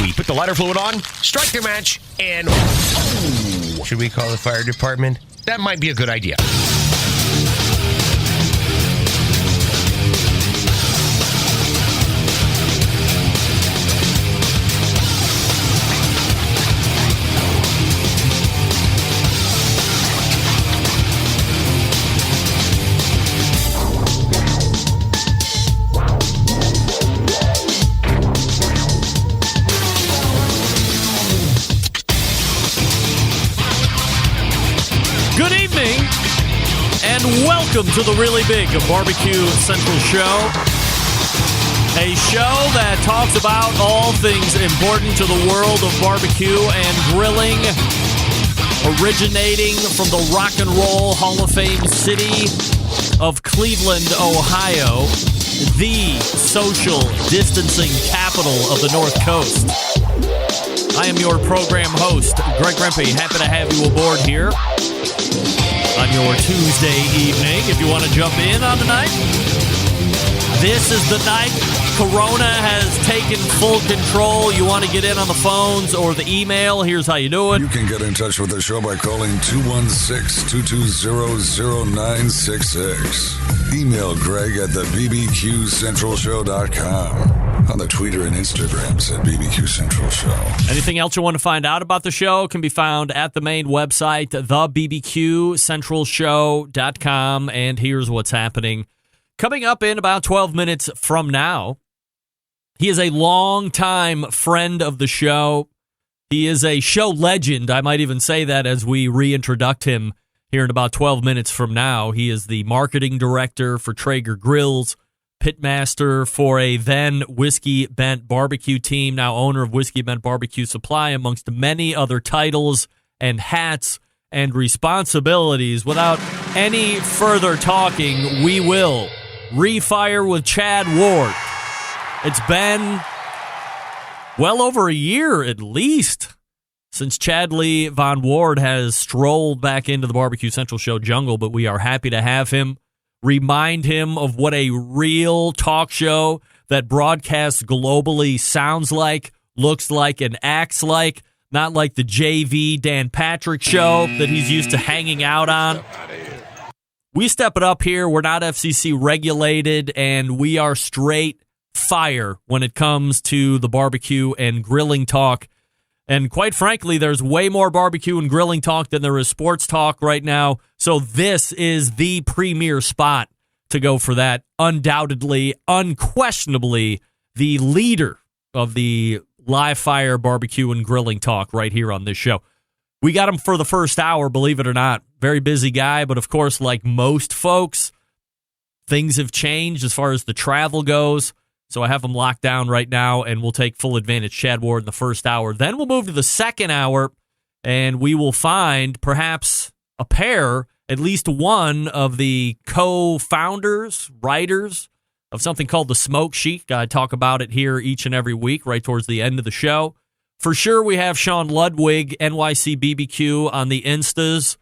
We put the lighter fluid on, strike the match, and... Oh, should we call the fire department? That might be a good idea. And welcome to the Really Big BBQ Central Show, a show that talks about all things important to the world of barbecue and grilling, originating from the Rock and Roll Hall of Fame city of Cleveland, Ohio, the social distancing capital of the North Coast. I am your program host, Greg Rempe. Happy to have you aboard here on your Tuesday evening. If you want to jump in on the night, this is the night. Corona has taken full control. You want to get in on the phones or the email, here's how you do it. You can get in touch with the show by calling 216-220-0966. Email Greg at the BBQCentralShow.com. On the Twitter and Instagrams at BBQ Central Show. Anything else you want to find out about the show can be found at the main website, thebbqcentralshow.com. And here's what's happening. Coming up in about 12 minutes from now, he is a longtime friend of the show. He is a show legend. I might even say that as we reintroduce him here in about 12 minutes from now. He is the marketing director for Traeger Grills, pitmaster for a then Whiskey Bent Barbecue team, now owner of Whiskey Bent Barbecue Supply, amongst many other titles and hats and responsibilities. Without any further talking, we will refire with Chad Ward. It's been well over a year at least since Chadley Von Ward has strolled back into the Barbecue Central Show jungle, but we are happy to have him. Remind him of what a real talk show that broadcasts globally sounds like, looks like, and acts like. Not like the JV Dan Patrick show that he's used to hanging out on. We step it up here. We're not FCC regulated, and we are straight fire when it comes to the barbecue and grilling talk. And quite frankly, there's way more barbecue and grilling talk than there is sports talk right now. So this is the premier spot to go for that. Undoubtedly, unquestionably, the leader of the live fire barbecue and grilling talk right here on this show. We got him for the first hour, believe it or not. Very busy guy, but of course, like most folks, things have changed as far as the travel goes. So I have him locked down right now, and we'll take full advantage. Chad Ward in the first hour. Then we'll move to the second hour, and we will find perhaps a pair, at least one of the co-founders, writers of something called The Smoke Sheet. I talk about it here each and every week, right towards the end of the show. For sure, we have Sean Ludwig, NYC BBQ, on the Instas.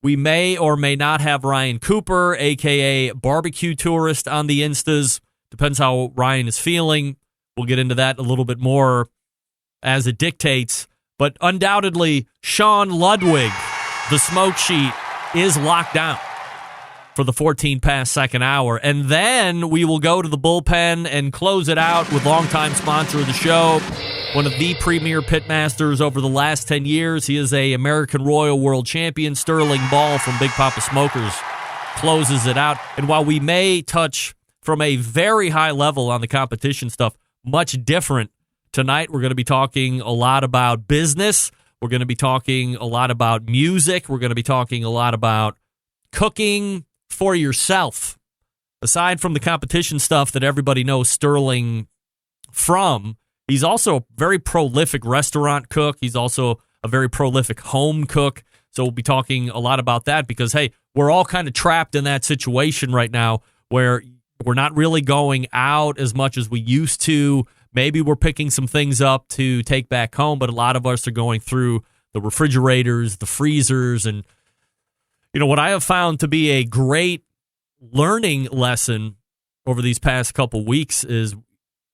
We may or may not have Ryan Cooper, a.k.a. Barbecue Tourist, on the Instas. Depends how Ryan is feeling. We'll get into that a little bit more as it dictates. But undoubtedly, Sean Ludwig, The Smoke Sheet, is locked down for the 14 past second hour. And then we will go to the bullpen and close it out with longtime sponsor of the show, one of the premier pitmasters over the last 10 years. He is a American Royal World Champion. Sterling Ball from Big Poppa Smokers closes it out. And while we may touch from a very high level on the competition stuff, much different tonight. We're going to be talking a lot about business. We're going to be talking a lot about music. We're going to be talking a lot about cooking for yourself. Aside from the competition stuff that everybody knows Sterling from, he's also a very prolific restaurant cook. He's also a very prolific home cook. So we'll be talking a lot about that because, hey, we're all kind of trapped in that situation right now where we're not really going out as much as we used to. Maybe we're picking some things up to take back home, but a lot of us are going through the refrigerators, the freezers, and what I have found to be a great learning lesson over these past couple weeks is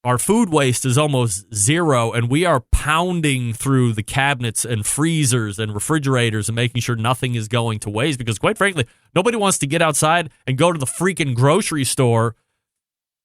our food waste is almost zero, and we are pounding through the cabinets and freezers and refrigerators and making sure nothing is going to waste because, quite frankly, nobody wants to get outside and go to the freaking grocery store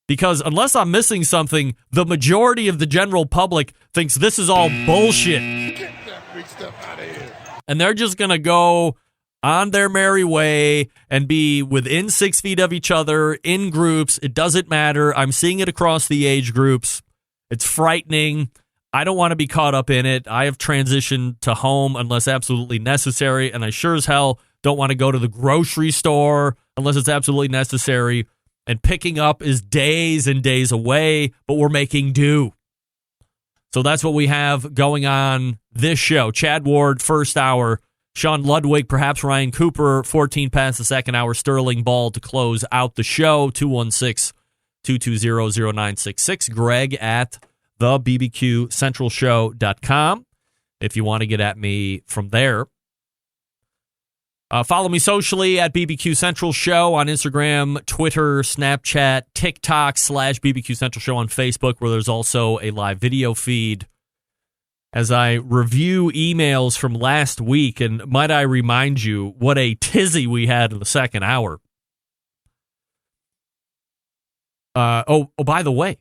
because unless I'm missing something, the majority of the general public thinks this is all bullshit. Get that big stuff out of here. And they're just going to go on their merry way and be within 6 feet of each other in groups. It doesn't matter. I'm seeing it across the age groups. It's frightening. I don't want to be caught up in it. I have transitioned to home unless absolutely necessary, and I sure as hell don't want to go to the grocery store unless it's absolutely necessary. And picking up is days and days away, but we're making do. So that's what we have going on this show. Chad Ward, first hour. Sean Ludwig, perhaps Ryan Cooper, 14 past the second hour. Sterling Ball to close out the show, 216-220-0966. Greg at thebbqcentralshow.com if you want to get at me from there. Follow me socially at BBQ Central Show on Instagram, Twitter, Snapchat, TikTok /BBQ Central Show on Facebook, where there's also a live video feed. As I review emails from last week, and might I remind you what a tizzy we had in the second hour. By the way,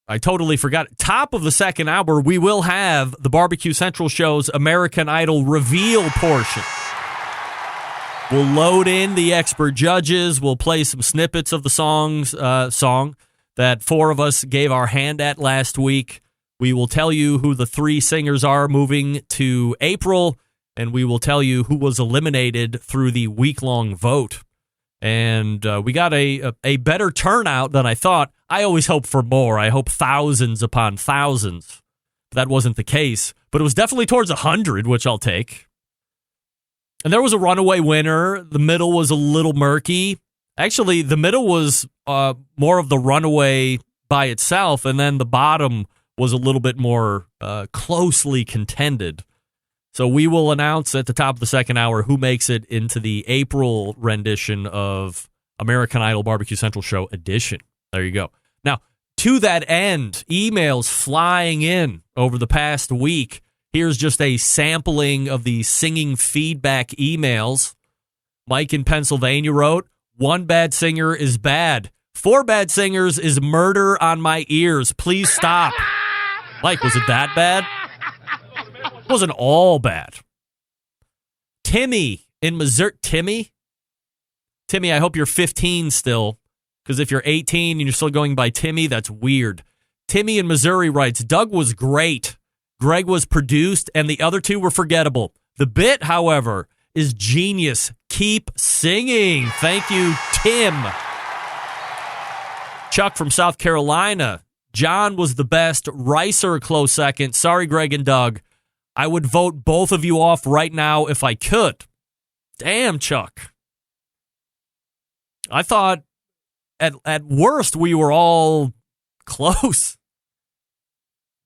I totally forgot. Top of the second hour, we will have the Barbecue Central Show's American Idol reveal portion. We'll load in the expert judges. We'll play some snippets of the song that four of us gave our hand at last week. We will tell you who the three singers are moving to April, and we will tell you who was eliminated through the week-long vote. And we got a better turnout than I thought. I always hope for more. I hope thousands upon thousands. That wasn't the case, but it was definitely towards 100, which I'll take. And there was a runaway winner. The middle was a little murky. Actually, the middle was more of the runaway by itself, and then the bottom was a little bit more closely contended. So we will announce at the top of the second hour who makes it into the April rendition of American Idol Barbecue Central Show edition. There you go. Now, to that end, emails flying in over the past week. Here's just a sampling of the singing feedback emails. Mike in Pennsylvania wrote, 1 bad singer is bad. 4 bad singers is murder on my ears. Please stop. Mike, was it that bad? It wasn't all bad. Timmy in Missouri. Timmy, I hope you're 15 still, because if you're 18 and you're still going by Timmy, that's weird. Timmy in Missouri writes, Doug was great. Greg was produced, and the other 2 were forgettable. The bit, however, is genius. Keep singing. Thank you, Tim. Chuck from South Carolina. John was the best. Ricer a close second. Sorry, Greg and Doug. I would vote both of you off right now if I could. Damn, Chuck. I thought at worst we were all close.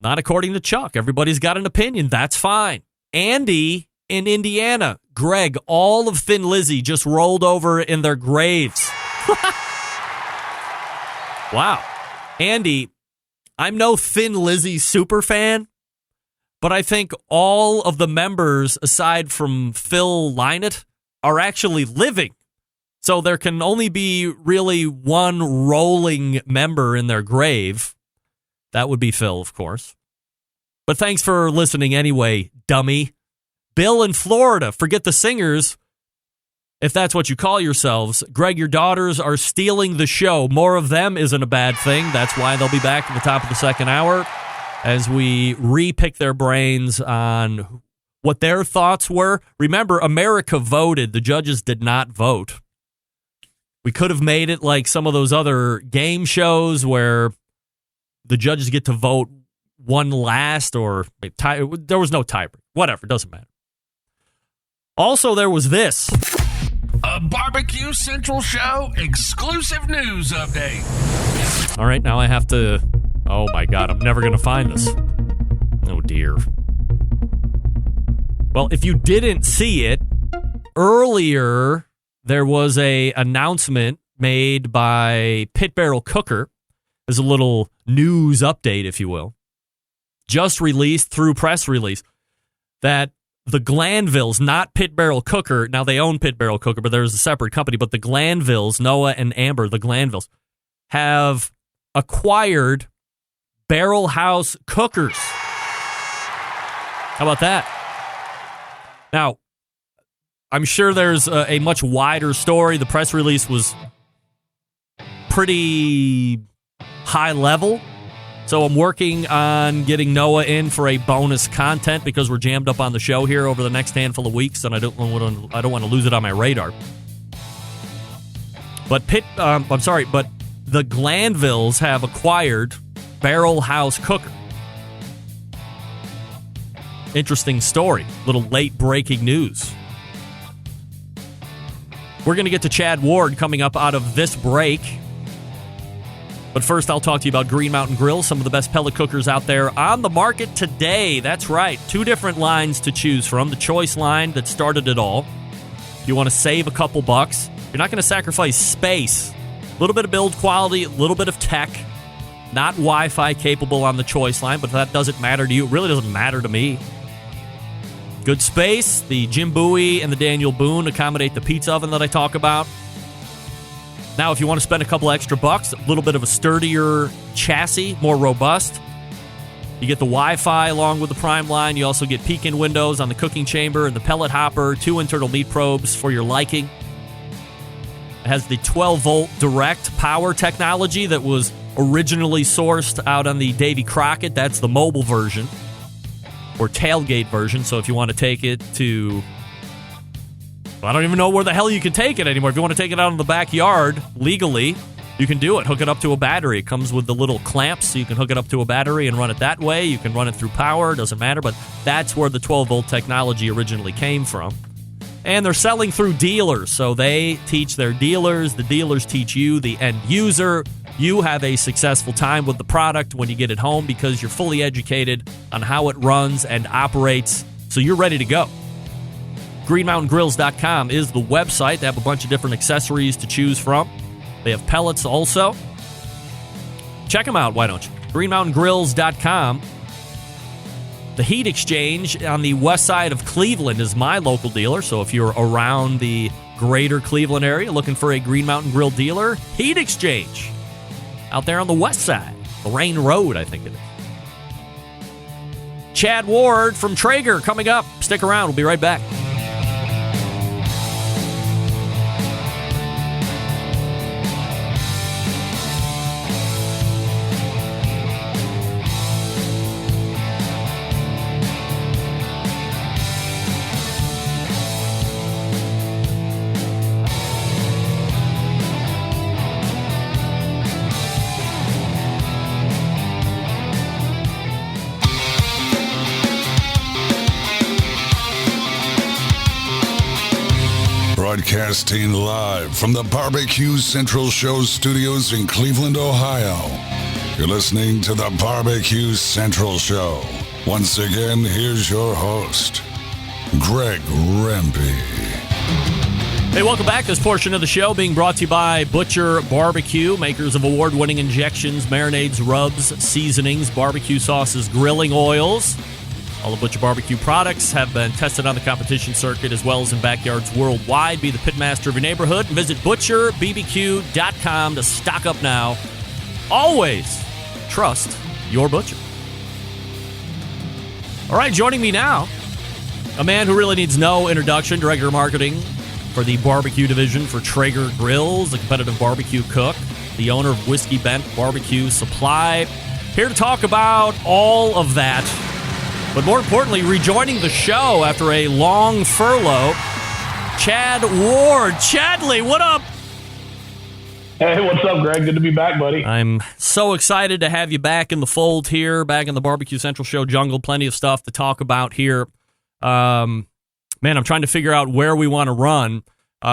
Not according to Chuck. Everybody's got an opinion. That's fine. Andy in Indiana. Greg, all of Thin Lizzy just rolled over in their graves. Wow. Andy, I'm no Thin Lizzy super fan, but I think all of the members, aside from Phil Lynott, are actually living. So there can only be really one rolling member in their grave. That would be Phil, of course. But thanks for listening anyway, dummy. Bill in Florida, forget the singers, if that's what you call yourselves. Greg, your daughters are stealing the show. More of them isn't a bad thing. That's why they'll be back at the top of the second hour as we re-pick their brains on what their thoughts were. Remember, America voted. The judges did not vote. We could have made it like some of those other game shows where the judges get to vote one last, or there was no tiebreak. Whatever, doesn't matter. Also, there was this. A Barbecue Central Show exclusive news update. All right, now I have to... Oh, my God, I'm never going to find this. Oh, dear. Well, if you didn't see it, earlier there was a announcement made by Pit Barrel Cooker as a little news update, if you will, just released through press release that the Glanvilles, not Pit Barrel Cooker, now they own Pit Barrel Cooker, but there's a separate company, but the Glanvilles, Noah and Amber, the Glanvilles, have acquired Barrel House Cookers. How about that? Now, I'm sure there's a much wider story. The press release was pretty high level. So I'm working on getting Noah in for a bonus content because we're jammed up on the show here over the next handful of weeks, and I don't want to lose it on my radar. But the Glanvilles have acquired Barrel House Cooker. Interesting story. Little late breaking news. We're going to get to Chad Ward coming up out of this break. But first, I'll talk to you about Green Mountain Grill, some of the best pellet cookers out there on the market today. That's right. 2 different lines to choose from. The Choice line that started it all. If you want to save a couple bucks, you're not going to sacrifice space. A little bit of build quality, a little bit of tech. Not Wi-Fi capable on the Choice line, but that doesn't matter to you. It really doesn't matter to me. Good space. The Jim Bowie and the Daniel Boone accommodate the pizza oven that I talk about. Now, if you want to spend a couple extra bucks, a little bit of a sturdier chassis, more robust, you get the Wi-Fi along with the Prime line. You also get peek-in windows on the cooking chamber and the pellet hopper, 2 internal meat probes for your liking. It has the 12-volt direct power technology that was originally sourced out on the Davy Crockett. That's the mobile version or tailgate version. So if you want to take it to... I don't even know where the hell you can take it anymore. If you want to take it out in the backyard legally, you can do it. Hook it up to a battery. It comes with the little clamps, so you can hook it up to a battery and run it that way. You can run it through power. Doesn't matter, but that's where the 12-volt technology originally came from. And they're selling through dealers, so they teach their dealers. The dealers teach you, the end user. You have a successful time with the product when you get it home because you're fully educated on how it runs and operates, so you're ready to go. GreenMountainGrills.com is the website. They have a bunch of different accessories to choose from. They have pellets also. Check them out, why don't you? GreenMountainGrills.com. The Heat Exchange on the west side of Cleveland is my local dealer, so if you're around the greater Cleveland area looking for a Green Mountain Grill dealer, Heat Exchange out there on the west side. Lorraine Road, I think it is. Chad Ward from Traeger coming up. Stick around. We'll be right back. Broadcasting live from the BBQ Central Show studios in Cleveland, Ohio. You're listening to the BBQ Central Show. Once again, here's your host, Greg Rempe. Hey, welcome back. This portion of the show being brought to you by Butcher Barbecue, makers of award-winning injections, marinades, rubs, seasonings, barbecue sauces, grilling oils. All the Butcher Barbecue products have been tested on the competition circuit as well as in backyards worldwide. Be the pitmaster of your neighborhood and visit butcherbbq.com to stock up now. Always trust your butcher. All right, joining me now, a man who really needs no introduction, Director of Marketing for the barbecue division for Traeger Grills, the competitive barbecue cook, the owner of Whiskey Bent Barbecue Supply. Here to talk about all of that. But more importantly, rejoining the show after a long furlough, Chad Ward. Chadley, what up? Hey, what's up, Greg? Good to be back, buddy. I'm so excited to have you back in the fold here, back in the Barbecue Central Show jungle. Plenty of stuff to talk about here. Man, I'm trying to figure out where we want to run.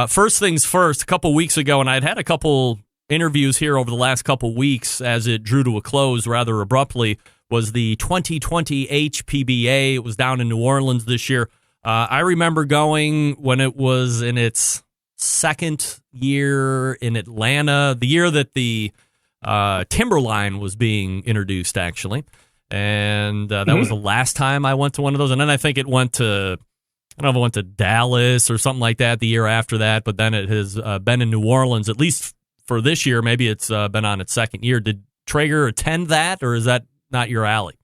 First things first, a couple weeks ago, and I'd had a couple interviews here over the last couple weeks as it drew to a close rather abruptly, was the 2020 HPBA. It was down in New Orleans this year. I remember going when it was in its second year in Atlanta, the year that the Timberline was being introduced, actually. And that was the last time I went to one of those. And then I think it went to, I don't know if it went to Dallas or something like that the year after that, but then it has been in New Orleans, at least for this year. Maybe it's been on its second year. Did Traeger attend that, or is that not your alley?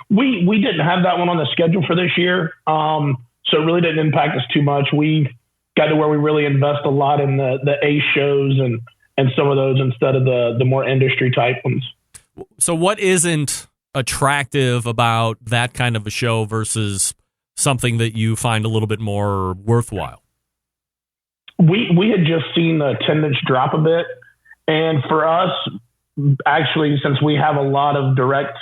We didn't have that one on the schedule for this year, so it really didn't impact us too much. We got to where we really invest a lot in the ACE shows and some of those instead of the more industry type ones. So what isn't attractive about that kind of a show versus something that you find a little bit more worthwhile? We had just seen the attendance drop a bit. And for us, actually, since we have a lot of direct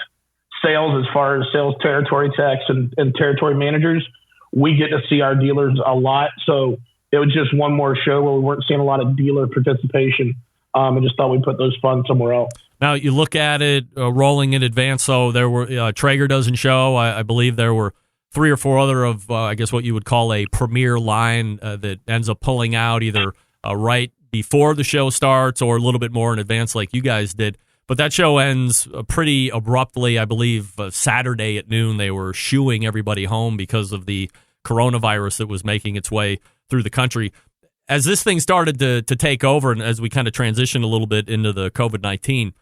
sales as far as sales territory techs and territory managers, we get to see our dealers a lot. So it was just one more show where we weren't seeing a lot of dealer participation. I just thought we'd put those funds somewhere else. Now, you look at it rolling in advance, so there were Traeger doesn't show. I believe there were 3 or 4 other of, I guess, what you would call a premier line that ends up pulling out either right before the show starts or a little bit more in advance like you guys did. But that show ends pretty abruptly. I believe Saturday at noon they were shooing everybody home because of the coronavirus that was making its way through the country. As this thing started to take over and as we kind of transitioned a little bit into the COVID-19,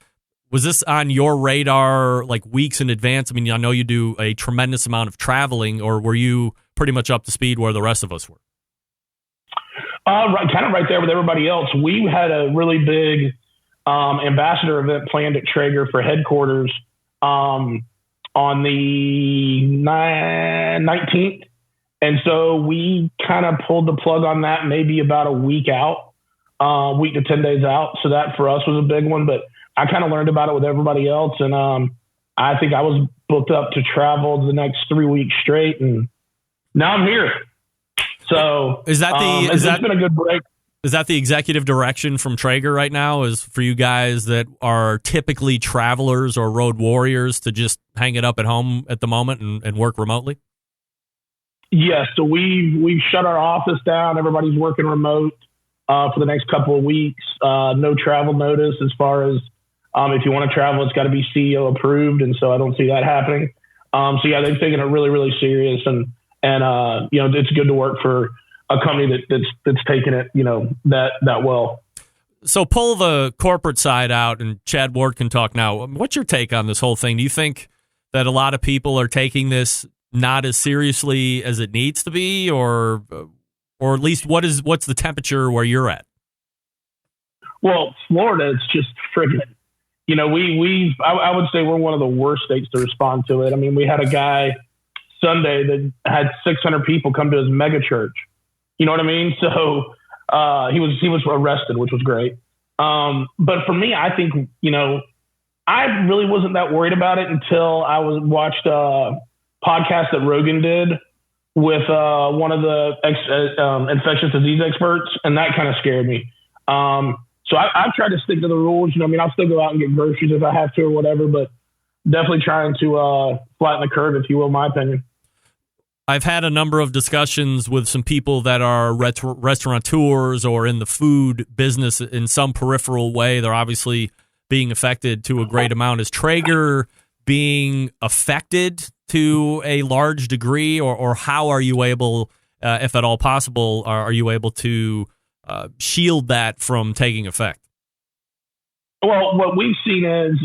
was this on your radar like weeks in advance? I mean, I know you do a tremendous amount of traveling, or were you pretty much up to speed where the rest of us were? Kind of right there with everybody else. We had a really big ambassador event planned at Traeger for headquarters on the 19th. And so we kind of pulled the plug on that maybe about a week to 10 days out. So that for us was a big one, but I kind of learned about it with everybody else. And I think I was booked up to travel the next 3 weeks straight. And now I'm here. So it's been a good break. Is that the executive direction from Traeger right now, is for you guys that are typically travelers or road warriors to just hang it up at home at the moment and work remotely? Yes. So we've shut our office down. Everybody's working remote for the next couple of weeks. No travel notice as far as if you want to travel, it's got to be CEO approved. And so I don't see that happening. So yeah, they've taken it really, really serious. And it's good to work for a company that's taking it, that well. So pull the corporate side out, and Chad Ward can talk now. What's your take on this whole thing? Do you think that a lot of people are taking this not as seriously as it needs to be, or at least what's the temperature where you're at? Well, Florida, it's just friggin', I would say we're one of the worst states to respond to it. I mean, we had a guy Sunday that had 600 people come to his mega church. You know what I mean? So he was arrested, which was great. But for me, I think, I really wasn't that worried about it until I watched a podcast that Rogan did with one of the infectious disease experts, and that kind of scared me. So I've tried to stick to the rules. I'll still go out and get groceries if I have to or whatever, but definitely trying to flatten the curve, if you will, in my opinion. I've had a number of discussions with some people that are restaurateurs or in the food business in some peripheral way. They're obviously being affected to a great amount. Is Traeger being affected to a large degree, or how are you able, if at all possible, are you able to shield that from taking effect? Well, what we've seen is,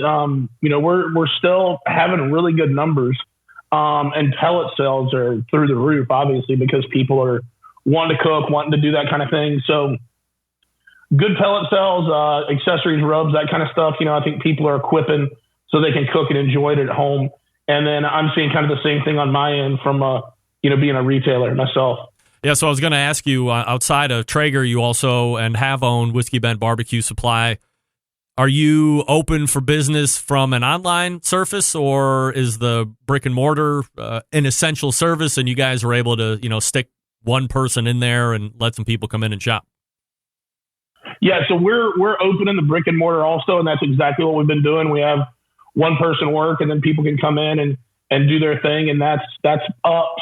we're still having really good numbers. And pellet sales are through the roof, obviously, because people are wanting to cook, wanting to do that kind of thing. So good pellet sales, accessories, rubs, that kind of stuff. I think people are equipping so they can cook and enjoy it at home. And then I'm seeing kind of the same thing on my end from, being a retailer myself. Yeah, so I was going to ask you, outside of Traeger, you also and have owned Whiskey Bent Barbecue Supply. Are you open for business from an online surface, or is the brick and mortar an essential service and you guys are able to, stick one person in there and let some people come in and shop? Yeah, so we're open in the brick and mortar also, and that's exactly what we've been doing. We have one person work, and then people can come in and do their thing, and that's up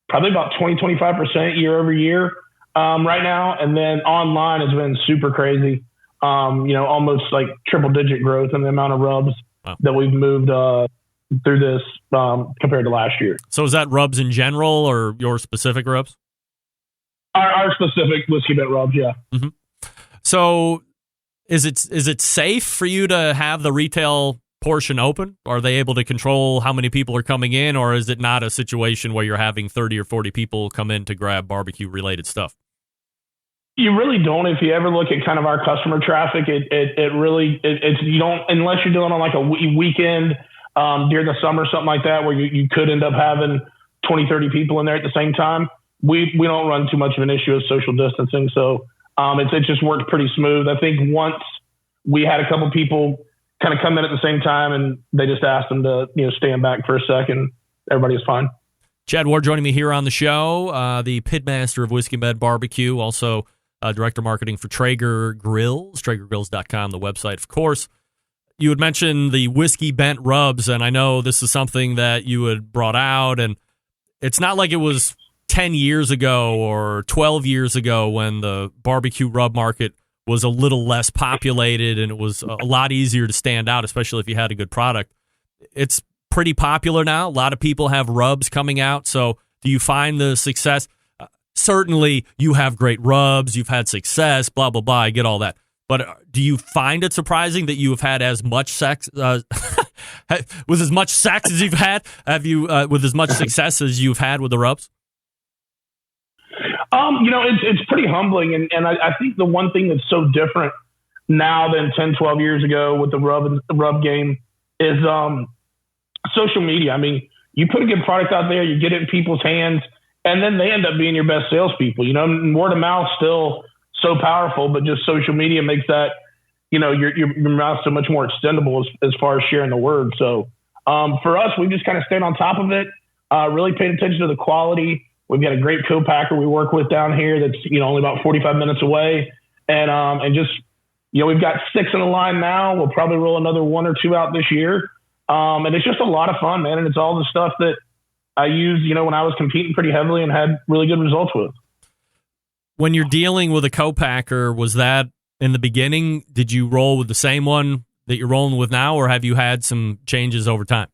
probably about 20-25% year over year right now. And then online has been super crazy. almost like triple digit growth in the amount of rubs that we've moved through this compared to last year. So is that rubs in general or your specific rubs? Our specific whiskey bent rubs, yeah. Mm-hmm. So is it safe for you to have the retail portion open? Are they able to control how many people are coming in, or is it not a situation where you're having 30 or 40 people come in to grab barbecue related stuff? You really don't. If you ever look at kind of our customer traffic, it's you don't, unless you're doing on like a weekend during the summer, something like that, where you could end up having 20, 30 people in there at the same time. We don't run too much of an issue of social distancing. So it just worked pretty smooth. I think once we had a couple people kind of come in at the same time and they just asked them to, stand back for a second, everybody was fine. Chad Ward joining me here on the show, the pitmaster of Whiskey Bed Barbecue, also director of marketing for Traeger Grills, traegergrills.com, the website, of course. You had mentioned the whiskey bent rubs, and I know this is something that you had brought out, and it's not like it was 10 years ago or 12 years ago when the barbecue rub market was a little less populated and it was a lot easier to stand out, especially if you had a good product. It's pretty popular now. A lot of people have rubs coming out. So do you find the success? Certainly you have great rubs. You've had success, blah, blah, blah. I get all that. But do you find it surprising that you have had as much sex with as much sex as you've had? Have you with as much success as you've had with the rubs? It's pretty humbling. And I think the one thing that's so different now than 10, 12 years ago with the rub game is social media. I mean, you put a good product out there, you get it in people's hands, and then they end up being your best salespeople. Word of mouth still so powerful, but just social media makes that, your mouth so much more extendable as far as sharing the word. So for us, we've just kind of stayed on top of it, really paid attention to the quality. We've got a great co-packer we work with down here that's, only about 45 minutes away. And just, we've got 6 in the line now. We'll probably roll another 1 or 2 out this year. And it's just a lot of fun, man. And it's all the stuff that I used, when I was competing pretty heavily and had really good results with. When you're dealing with a co-packer, was that in the beginning? Did you roll with the same one that you're rolling with now, or have you had some changes over time?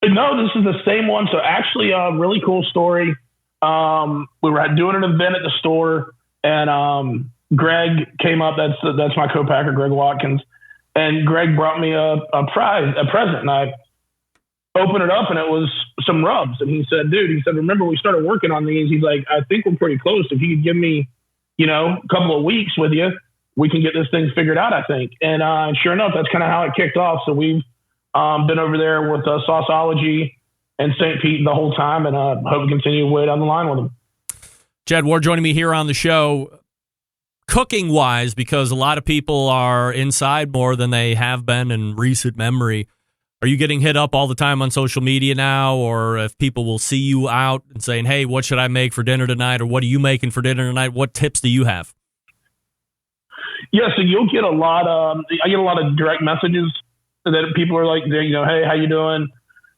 No, this is the same one. So actually a really cool story. We were doing an event at the store and Greg came up. That's my co-packer, Greg Watkins. And Greg brought me a present, and I opened it up and it was some rubs. And he said, remember we started working on these. He's like, I think we're pretty close. If you could give me, a couple of weeks with you, we can get this thing figured out, I think. And sure enough, that's kind of how it kicked off. So we've been over there with Sauceology and St. Pete the whole time, and hope to continue way down the line with them. Chad Ward joining me here on the show. Cooking-wise, because a lot of people are inside more than they have been in recent memory, are you getting hit up all the time on social media now, or if people will see you out and saying, hey, what should I make for dinner tonight, or what are you making for dinner tonight? What tips do you have? Yeah, so you'll get I get a lot of direct messages that people are like, hey, how you doing?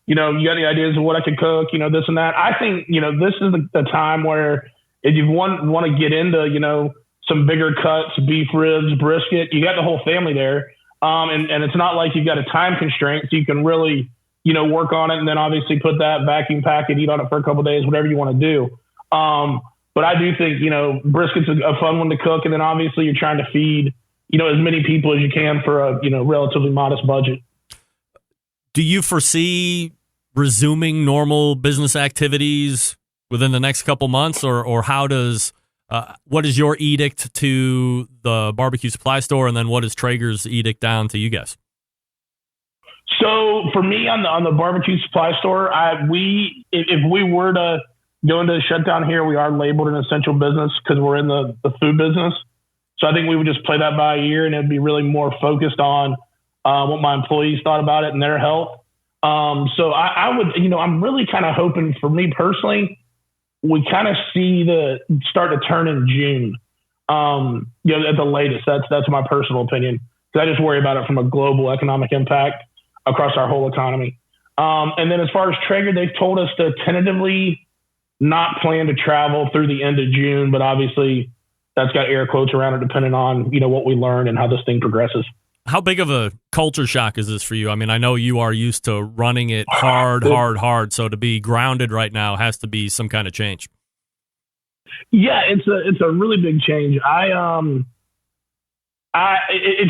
You got any ideas of what I could cook, this and that. I think, this is the time where if you want to get into, some bigger cuts, beef ribs, brisket, you got the whole family there. And it's not like you've got a time constraint, so you can really, work on it and then obviously put that vacuum pack and eat on it for a couple of days, whatever you want to do. But I do think, brisket's a fun one to cook. And then obviously you're trying to feed, as many people as you can for a, relatively modest budget. Do you foresee resuming normal business activities within the next couple months, or how does what is your edict to the barbecue supply store, and then what is Traeger's edict down to you guys? So for me on the barbecue supply store, if we were to go into a shutdown here, we are labeled an essential business because we're in the food business. So I think we would just play that by ear, and it'd be really more focused on what my employees thought about it and their health. So I would, I'm really kind of hoping, for me personally, we kind of see the start to turn in June, at the latest. That's my personal opinion, because I just worry about it from a global economic impact across our whole economy. And then as far as Traeger, they've told us to tentatively not plan to travel through the end of June, but obviously, that's got air quotes around it, depending on, what we learn and how this thing progresses. How big of a culture shock is this for you? I mean, I know you are used to running it hard. So to be grounded right now has to be some kind of change. Yeah, it's a really big change. It's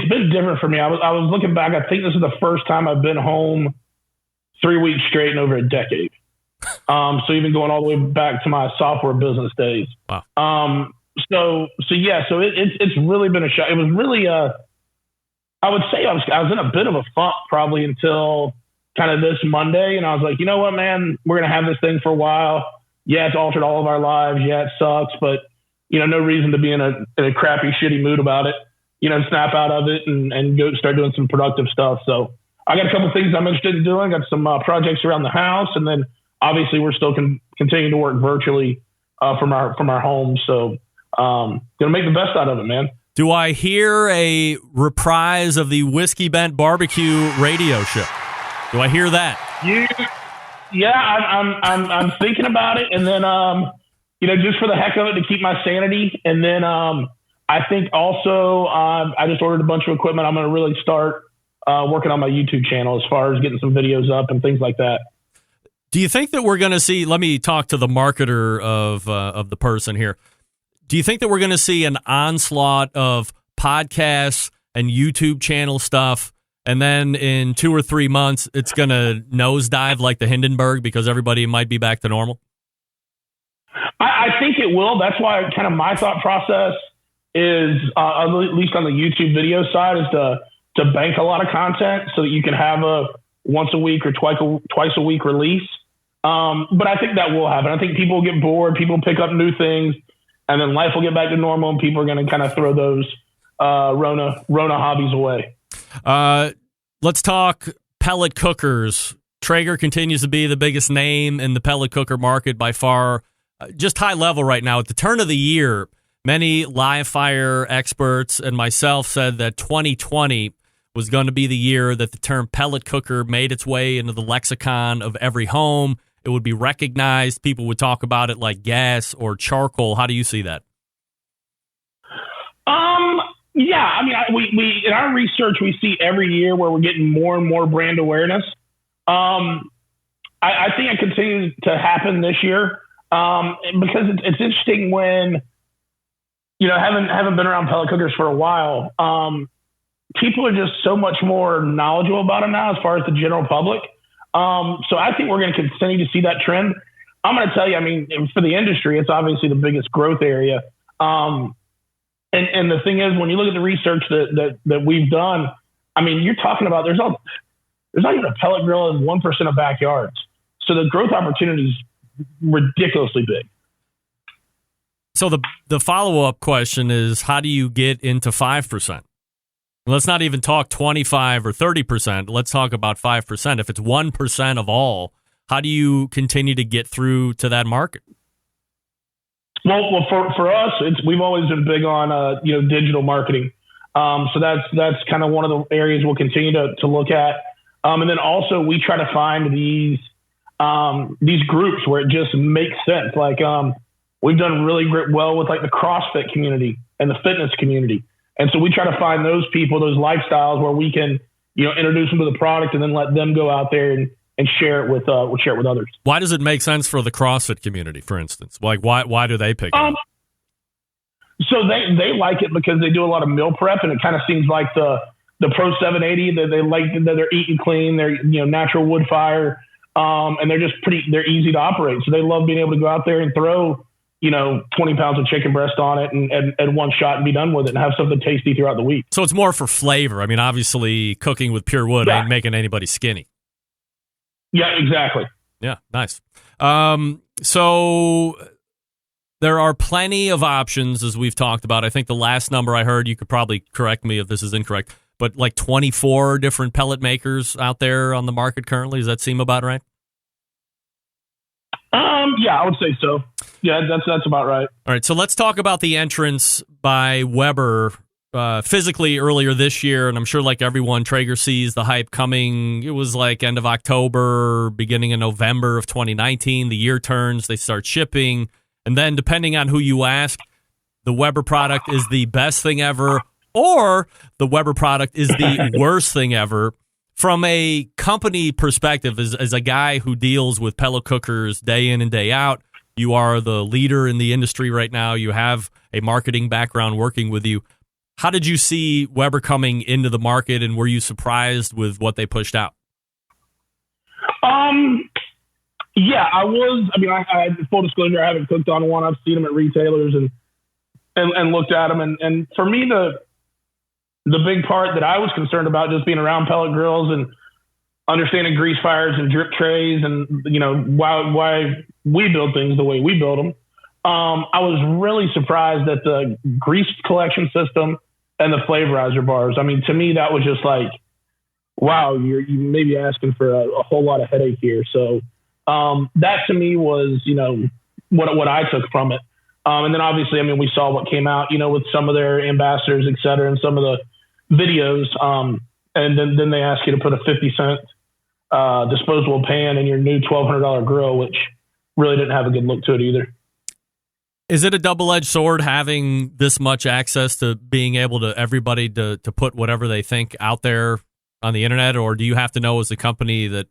been different for me. I was looking back. I think this is the first time I've been home 3 weeks straight in over a decade. So even going all the way back to my software business days. Wow. So it's really been a shock. It was really I would say I was in a bit of a funk probably until kind of this Monday, and I was like, you know what, man, we're gonna have this thing for a while. Yeah, it's altered all of our lives. Yeah, it sucks, but no reason to be in a crappy, shitty mood about it. Snap out of it and go start doing some productive stuff. So I got a couple things I'm interested in doing. Got some projects around the house, and then obviously we're still continuing to work virtually from our home. So gonna make the best out of it, man. Do I hear a reprise of the Whiskey Bent Barbecue radio show? Do I hear that? Yeah, I'm thinking about it, and then just for the heck of it, to keep my sanity, and then I think also I just ordered a bunch of equipment. I'm going to really start working on my YouTube channel as far as getting some videos up and things like that. Do you think that we're going to see? Let me talk to the marketer of the person here. Do you think that we're going to see an onslaught of podcasts and YouTube channel stuff, and then in 2 or 3 months it's going to nosedive like the Hindenburg because everybody might be back to normal? I think it will. That's why kind of my thought process is, at least on the YouTube video side, is to bank a lot of content so that you can have a once a week or twice a week release. But I think that will happen. I think people will get bored. People pick up new things. And then life will get back to normal, and people are going to kind of throw those Rona hobbies away. Let's talk pellet cookers. Traeger continues to be the biggest name in the pellet cooker market by far. Just high level right now. At the turn of the year, many live fire experts and myself said that 2020 was going to be the year that the term pellet cooker made its way into the lexicon of every home. It would be recognized. People would talk about it like gas or charcoal. How do you see that? Yeah, I mean, we in our research, we see every year where we're getting more and more brand awareness. I think it continues to happen this year because it's interesting when, haven't been around pellet cookers for a while. People are just so much more knowledgeable about them now as far as the general public. So I think we're going to continue to see that trend. I'm going to tell you, I mean, for the industry, it's obviously the biggest growth area. And the thing is, when you look at the research that we've done, I mean, you're talking about there's not even a pellet grill in 1% of backyards. So the growth opportunity is ridiculously big. So the follow-up question is, how do you get into 5%? Let's not even talk 25 or 30%. Let's talk about 5%. If it's 1% of all, how do you continue to get through to that market? Well, for us, we've always been big on digital marketing. So that's kind of one of the areas we'll continue to look at. And then also we try to find these groups where it just makes sense. Like we've done really well with like the CrossFit community and the fitness community. And so we try to find those people, those lifestyles where we can, introduce them to the product and then let them go out there and share it with others. Why does it make sense for the CrossFit community, for instance? Like why do they pick it up? So they like it because they do a lot of meal prep, and it kind of seems like the Pro 780 that they like that they're eating clean, they're natural wood fire, and they're just they're easy to operate. So they love being able to go out there and throw 20 pounds of chicken breast on it and one shot and be done with it and have something tasty throughout the week. So it's more for flavor. I mean, obviously cooking with pure wood ain't making anybody skinny. Yeah, exactly. Yeah, nice. So there are plenty of options, as we've talked about. I think the last number I heard, you could probably correct me if this is incorrect, but like 24 different pellet makers out there on the market currently. Does that seem about right? Yeah, I would say so. Yeah, that's about right. All right, so let's talk about the entrance by Weber physically earlier this year, and I'm sure like everyone, Traeger sees the hype coming. It was like end of October, beginning of November of 2019. The year turns, they start shipping, and then depending on who you ask, the Weber product is the best thing ever, or the Weber product is the worst thing ever. From a company perspective, as a guy who deals with pellet cookers day in and day out, you are the leader in the industry right now. You have a marketing background working with you. How did you see Weber coming into the market, and were you surprised with what they pushed out? Yeah, I was. I mean, I full disclosure, I haven't cooked on one. I've seen them at retailers and looked at them. And for me, the big part that I was concerned about, just being around pellet grills and understanding grease fires and drip trays and, why we build things the way we build them. I was really surprised at the grease collection system and the flavorizer bars. I mean, to me, that was just like, wow, you may be asking for a whole lot of headache here. So that to me was, what I took from it. And then obviously, I mean, we saw what came out, with some of their ambassadors, et cetera, and some of the videos. And then they ask you to put a 50-cent disposable pan in your new $1,200 grill, which really didn't have a good look to it either. Is it a double-edged sword having this much access to being able to everybody to put whatever they think out there on the internet, or do you have to know as a company that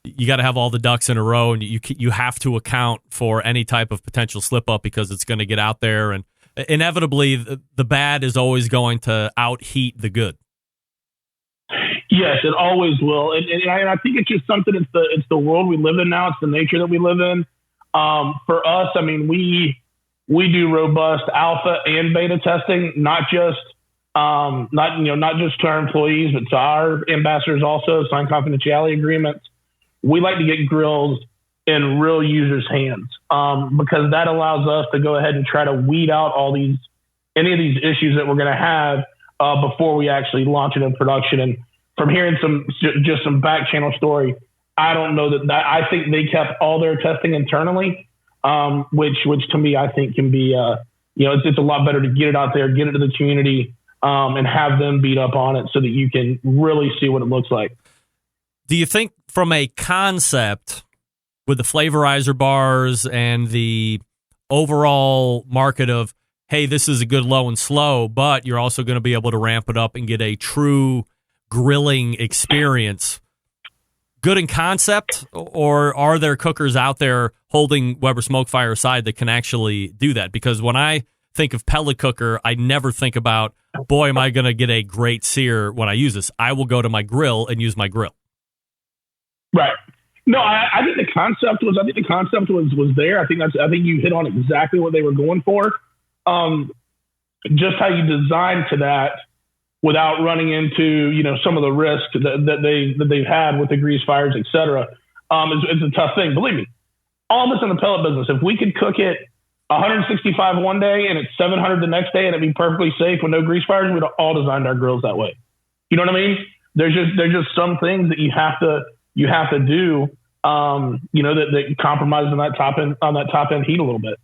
you got to have all the ducks in a row and you have to account for any type of potential slip-up because it's going to get out there, and inevitably the bad is always going to out-heat the good? Yes, it always will. And I think it's just something, it's the world we live in now. It's the nature that we live in. For us, I mean, we do robust alpha and beta testing, not just to our employees, but to our ambassadors also, sign confidentiality agreements. We like to get grills in real users' hands because that allows us to go ahead and try to weed out any of these issues that we're going to have before we actually launch it in production. And from hearing some back channel story, I don't know that I think they kept all their testing internally, which to me, I think can be, it's a lot better to get it out there, get it to the community, and have them beat up on it so that you can really see what it looks like. Do you think from a concept with the flavorizer bars and the overall market of, hey, this is a good low and slow, but you're also going to be able to ramp it up and get a true grilling experience, good in concept, or are there cookers out there holding Weber Smokefire aside that can actually do that? Because when I think of pellet cooker, I never think about, boy, am I going to get a great sear when I use this. I will go to my grill and use my grill. Right. No, I think the concept was there. I think you hit on exactly what they were going for. Just how you design to that without running into, some of the risk that they've had with the grease fires, et cetera. It's a tough thing. Believe me, all of us in the pellet business, if we could cook it 165 one day and it's 700 the next day and it'd be perfectly safe with no grease fires, we'd have all designed our grills that way. You know what I mean? There's just some things that you have to do, that compromise on that top end heat a little bit.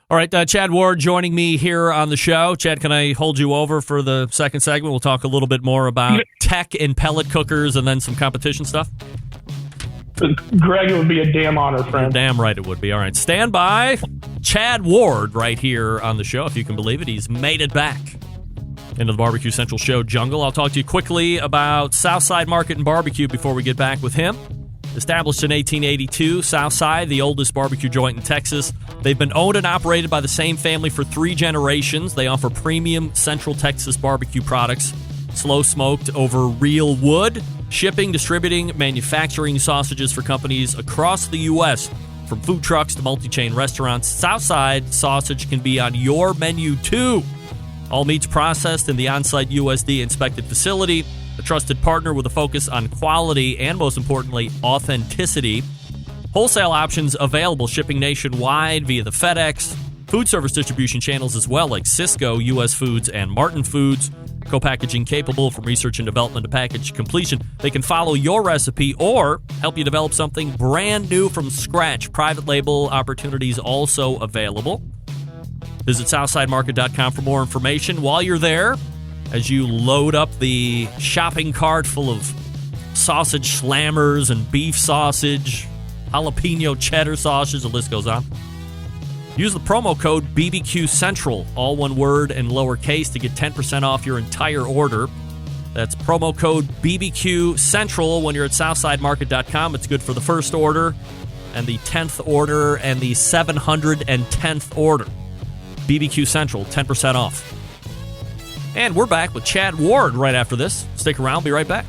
All right, Chad Ward joining me here on the show. Chad, can I hold you over for the second segment? We'll talk a little bit more about tech and pellet cookers and then some competition stuff. Greg, it would be a damn honor, friend. You're damn right it would be. All right, stand by. Chad Ward right here on the show, if you can believe it. He's made it back into the Barbecue Central Show jungle. I'll talk to you quickly about Southside Market and Barbecue before we get back with him. Established in 1882, Southside, the oldest barbecue joint in Texas. They've been owned and operated by the same family for 3 generations. They offer premium Central Texas barbecue products, slow smoked over real wood, shipping, distributing, manufacturing sausages for companies across the U.S., from food trucks to multi-chain restaurants. Southside sausage can be on your menu, too. All meats processed in the on-site USD-inspected facility. A trusted partner with a focus on quality and, most importantly, authenticity. Wholesale options available, shipping nationwide via the FedEx. Food service distribution channels as well, like Sysco, U.S. Foods, and Martin Foods. Co-packaging capable from research and development to package completion. They can follow your recipe or help you develop something brand new from scratch. Private label opportunities also available. Visit SouthsideMarket.com for more information. While you're there, as you load up the shopping cart full of sausage slammers and beef sausage, jalapeno cheddar sausage, the list goes on. Use the promo code BBQ Central, all one word and lowercase, to get 10% off your entire order. That's promo code BBQ Central when you're at SouthsideMarket.com. It's good for the first order and the 10th order and the 710th order. BBQ Central, 10% off. And we're back with Chad Ward right after this. Stick around, be right back.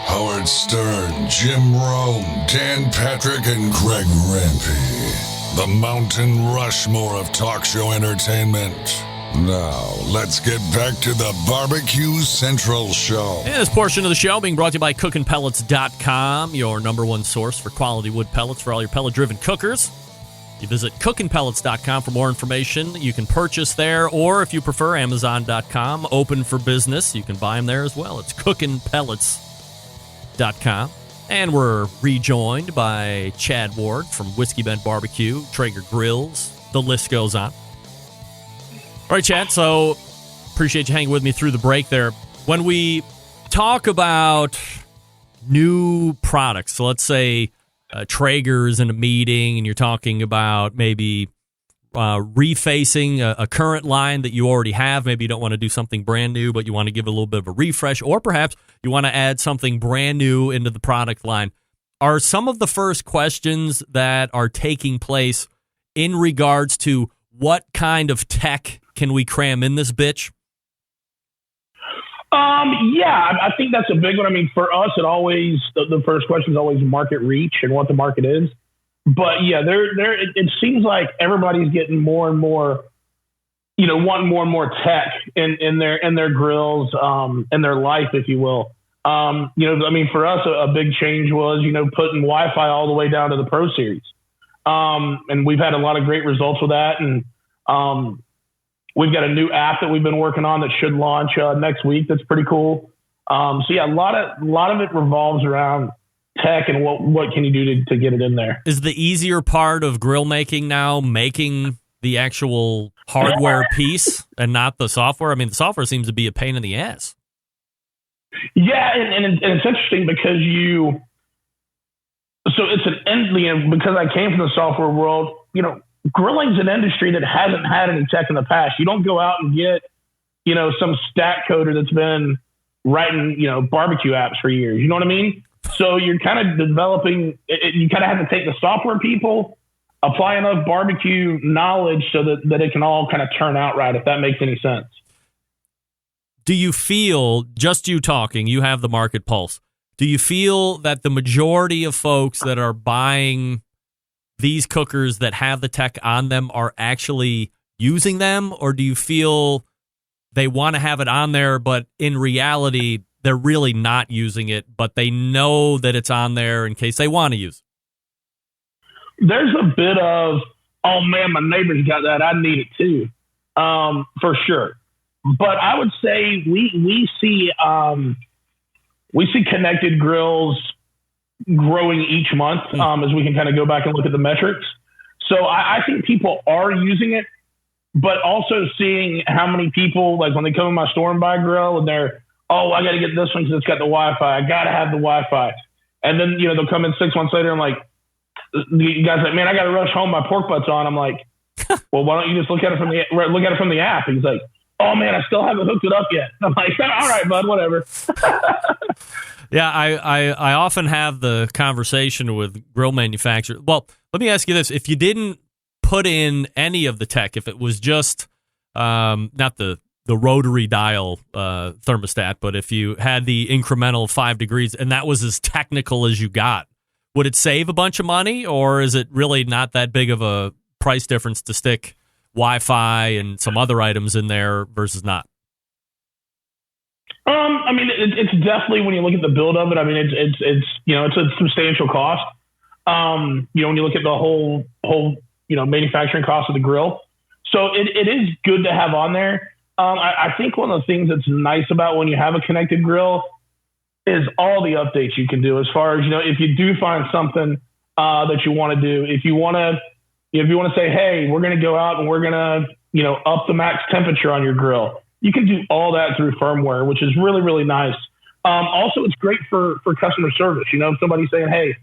Howard Stern, Jim Rome, Dan Patrick, and Greg Rempe. The Mountain Rushmore of talk show entertainment. Now, let's get back to the BBQ Central Show. And this portion of the show being brought to you by CookinPellets.com, your number one source for quality wood pellets for all your pellet-driven cookers. You visit CookinPellets.com for more information. You can purchase there, or if you prefer, Amazon.com. Open for business. You can buy them there as well. It's CookinPellets.com. And we're rejoined by Chad Ward from Whiskey Bend Barbecue, Traeger Grills. The list goes on. All right, Chad, so appreciate you hanging with me through the break there. When we talk about new products, so let's say Traeger's in a meeting and you're talking about maybe refacing a current line that you already have. Maybe you don't want to do something brand new, but you want to give it a little bit of a refresh, or perhaps you want to add something brand new into the product line. Are some of the first questions that are taking place in regards to what kind of tech can we cram in this bitch? Yeah, I think that's a big one. I mean, for us, the first question is always market reach and what the market is. But yeah, it seems like everybody's getting more and more, wanting more and more tech in their grills, in their life, if you will. I mean, for us, a big change was, putting Wi-Fi all the way down to the Pro Series. And we've had a lot of great results with that. And we've got a new app that we've been working on that should launch next week. That's pretty cool. So yeah, a lot of it revolves around tech and what can you do to get it in there. Is the easier part of grill making now making the actual hardware piece and not the software? I mean, the software seems to be a pain in the ass. Yeah, and it's interesting because because I came from the software world, grilling's an industry that hasn't had any tech in the past. You don't go out and get, some stat coder that's been writing, barbecue apps for years. You know what I mean? So you're kind of developing, you kind of have to take the software people, apply enough barbecue knowledge so that it can all kind of turn out right, if that makes any sense. Do you feel, just you talking, you have the market pulse, do you feel that the majority of folks that are buying these cookers that have the tech on them are actually using them? Or do you feel they want to have it on there, but in reality, they're really not using it, but they know that it's on there in case they want to use it? There's a bit of, oh man, my neighbor's got that, I need it too, for sure. But I would say we see connected grills growing each month as we can kind of go back and look at the metrics. So I think people are using it, but also seeing how many people, like when they come in my store and buy a grill and they're, oh, I got to get this one because it's got the Wi-Fi. I got to have the Wi-Fi. And then, they'll come in 6 months later and like, the guy's like, man, I got to rush home. My pork butt's on. I'm like, well, why don't you just look at it from the app? And he's like, oh man, I still haven't hooked it up yet. I'm like, all right, bud, whatever. Yeah, I often have the conversation with grill manufacturers. Well, let me ask you this. If you didn't put in any of the tech, if it was just not the rotary dial thermostat, but if you had the incremental 5 degrees and that was as technical as you got, would it save a bunch of money, or is it really not that big of a price difference to stick Wi-Fi and some other items in there versus not? I mean, it's definitely, when you look at the build of it, I mean, it's a substantial cost. When you look at the whole manufacturing cost of the grill. So it is good to have on there. I think one of the things that's nice about when you have a connected grill is all the updates you can do, as far as, if you do find something that you want to do, if you want to, If you want to say, hey, we're going to go out and we're going to, up the max temperature on your grill, you can do all that through firmware, which is really, really nice. Also, it's great for customer service. If somebody's saying, hey,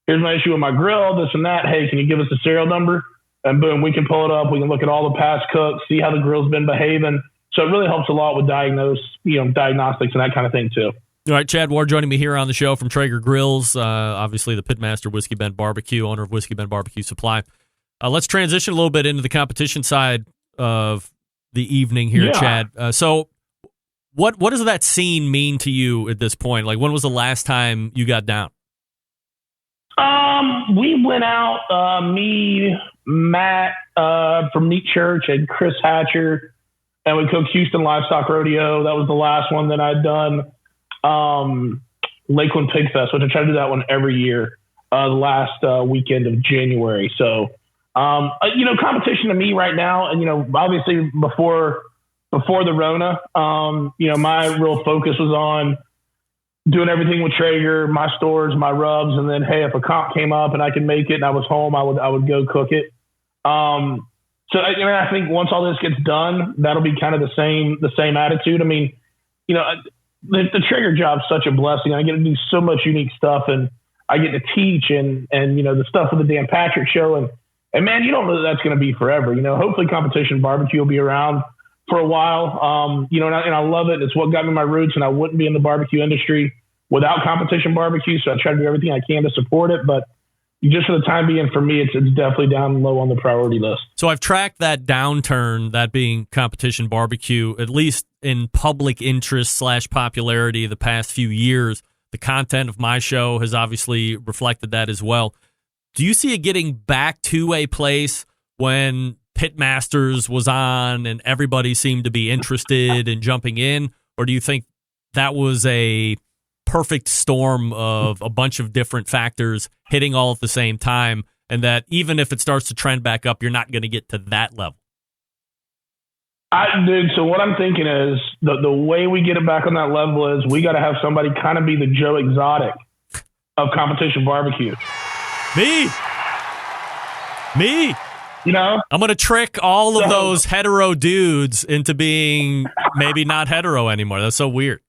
here's my issue with my grill, this and that. Hey, can you give us the serial number? And boom, we can pull it up. We can look at all the past cooks, see how the grill's been behaving. So it really helps a lot with diagnostics and that kind of thing too. All right, Chad Ward joining me here on the show from Traeger Grills, obviously the pitmaster, Whiskey Bend Barbecue, owner of Whiskey Bend Barbecue Supply. Let's transition a little bit into the competition side of the evening here, Chad. So what does that scene mean to you at this point? Like, when was the last time you got down? We went out, me, Matt from Neat Church, and Chris Hatcher, and we cooked Houston Livestock Rodeo. That was the last one that I'd done. Lakeland Pig Fest, which I try to do that one every year, the last weekend of January. So, competition to me right now, and, obviously before the Rona, my real focus was on doing everything with Traeger, my stores, my rubs, and then, hey, if a comp came up and I could make it and I was home, I would go cook it. So I think once all this gets done, that'll be kind of the same attitude. I mean, the Traeger job's such a blessing. I get to do so much unique stuff, and I get to teach and the stuff with the Dan Patrick show. And man, you don't know that that's going to be forever. Hopefully competition barbecue will be around for a while. And I love it. It's what got me my roots, and I wouldn't be in the barbecue industry without competition barbecue. So I try to do everything I can to support it. But just for the time being, for me, it's definitely down low on the priority list. So I've tracked that downturn, that being competition barbecue, at least in public interest / popularity the past few years. The content of my show has obviously reflected that as well. Do you see it getting back to a place when Pitmasters was on and everybody seemed to be interested in jumping in? Or do you think that was a perfect storm of a bunch of different factors hitting all at the same time, and that even if it starts to trend back up, you're not going to get to that level? So what I'm thinking is the way we get it back on that level is we got to have somebody kind of be the Joe Exotic of competition barbecue. Me. I'm going to trick all of those hetero dudes into being maybe not hetero anymore. That's so weird.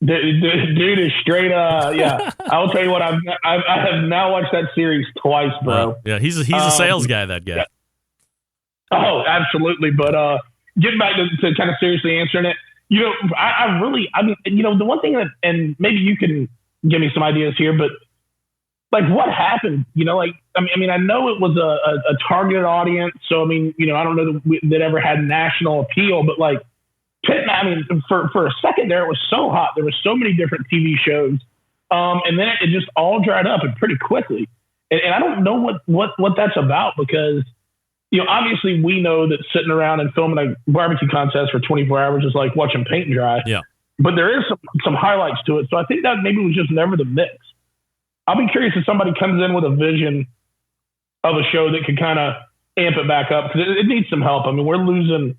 Dude is straight yeah. I'll tell you what, I have now watched that series twice, bro. Yeah, he's a sales guy, that guy. Yeah. Oh, absolutely. But getting back to kind of seriously answering it, I mean, the one thing that, and maybe you can give me some ideas here, but like what happened, I mean, I know it was a targeted audience. So, I mean, I don't know that ever had national appeal, but like, I mean, for a second there, it was so hot. There were so many different TV shows. And then it just all dried up and pretty quickly. And I don't know what that's about, because, obviously we know that sitting around and filming a barbecue contest for 24 hours is like watching paint dry. Yeah. But there is some highlights to it. So I think that maybe was just never the mix. I'll be curious if somebody comes in with a vision of a show that could kind of amp it back up, because it needs some help. I mean, we're losing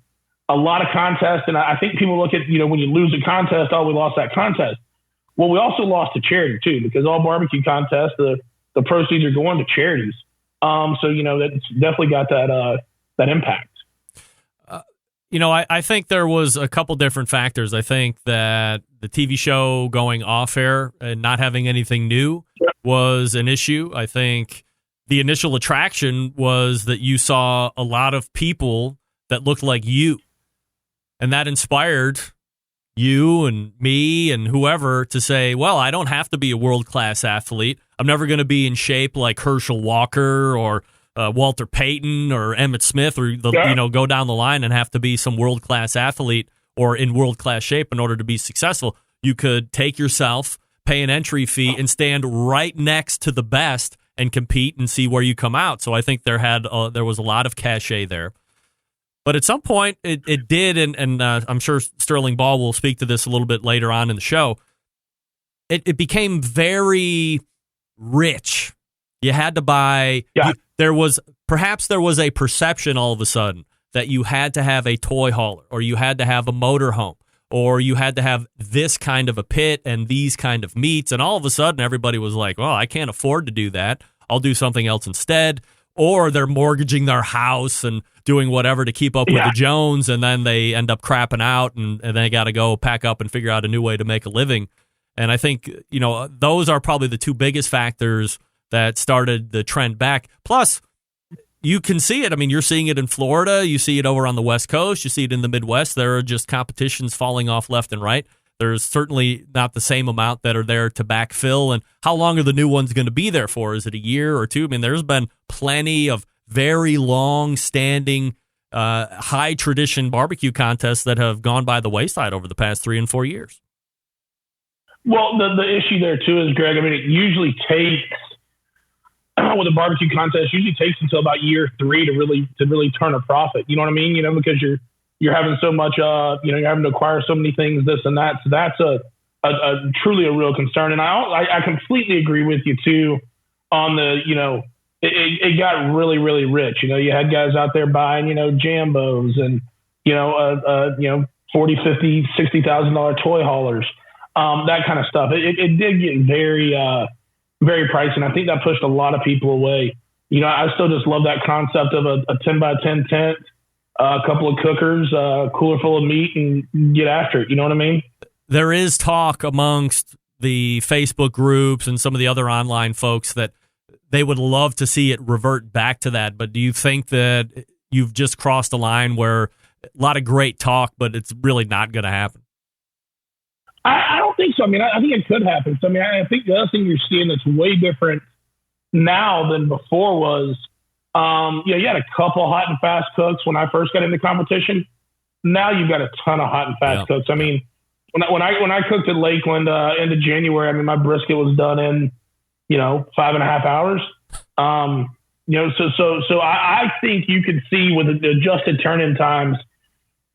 a lot of contests, and I think people look at, when you lose a contest, we lost that contest. Well, we also lost to charity too, because all barbecue contests, the proceeds are going to charities. So, that's definitely got that impact. I think there was a couple different factors. I think that the TV show going off air and not having anything new was an issue. I think the initial attraction was that you saw a lot of people that looked like you, and that inspired you and me and whoever to say, well, I don't have to be a world-class athlete. I'm never going to be in shape like Herschel Walker or Walter Payton or Emmett Smith, or go down the line and have to be some world-class athlete or in world-class shape in order to be successful. You could take yourself, pay an entry fee, and stand right next to the best and compete and see where you come out. So I think there was a lot of cachet there. But at some point, it did, and I'm sure Sterling Ball will speak to this a little bit later on in the show. It became very rich. You had to buy. Yeah. There was a perception all of a sudden that you had to have a toy hauler, or you had to have a motorhome, or you had to have this kind of a pit and these kind of meats. And all of a sudden, everybody was like, well, I can't afford to do that. I'll do something else instead. or they're mortgaging their house and doing whatever to keep up with the Jones, and then they end up crapping out, and they got to go pack up and figure out a new way to make a living. And I think, those are probably the two biggest factors that started the trend back. Plus, you can see it. I mean, you're seeing it in Florida. You see it over on the West Coast. You see it in the Midwest. There are just competitions falling off left and right. There's certainly not the same amount that are there to backfill. And how long are the new ones going to be there for? Is it a year or two? I mean, there's been plenty of very long-standing, high-tradition barbecue contests that have gone by the wayside over the past 3 and 4 years. Well, the issue there, too, is, Greg, I mean, it usually takes, with a barbecue contest, usually takes until about year 3 to really turn a profit. You know what I mean? Because you're having so much, you're having to acquire so many things, this and that. So that's a truly a real concern. And I completely agree with you too on the, it got really, really rich. You had guys out there buying, Jambos and, $40,000, $50,000, $60,000 toy haulers, that kind of stuff. It did get very, very pricey. And I think that pushed a lot of people away. I still just love that concept of a 10 by 10 tent, a couple of cookers, a cooler full of meat, and get after it. You know what I mean? There is talk amongst the Facebook groups and some of the other online folks that they would love to see it revert back to that. But do you think that you've just crossed a line where a lot of great talk, but it's really not going to happen? I don't think so. I mean, I think it could happen. So, I mean, I think the other thing you're seeing that's way different now than before was, you had a couple hot and fast cooks when I first got into competition. Now you've got a ton of hot and fast cooks. I mean, when I cooked at Lakeland end of January, I mean, my brisket was done in 5.5 hours. So I think you could see with the adjusted turn-in times,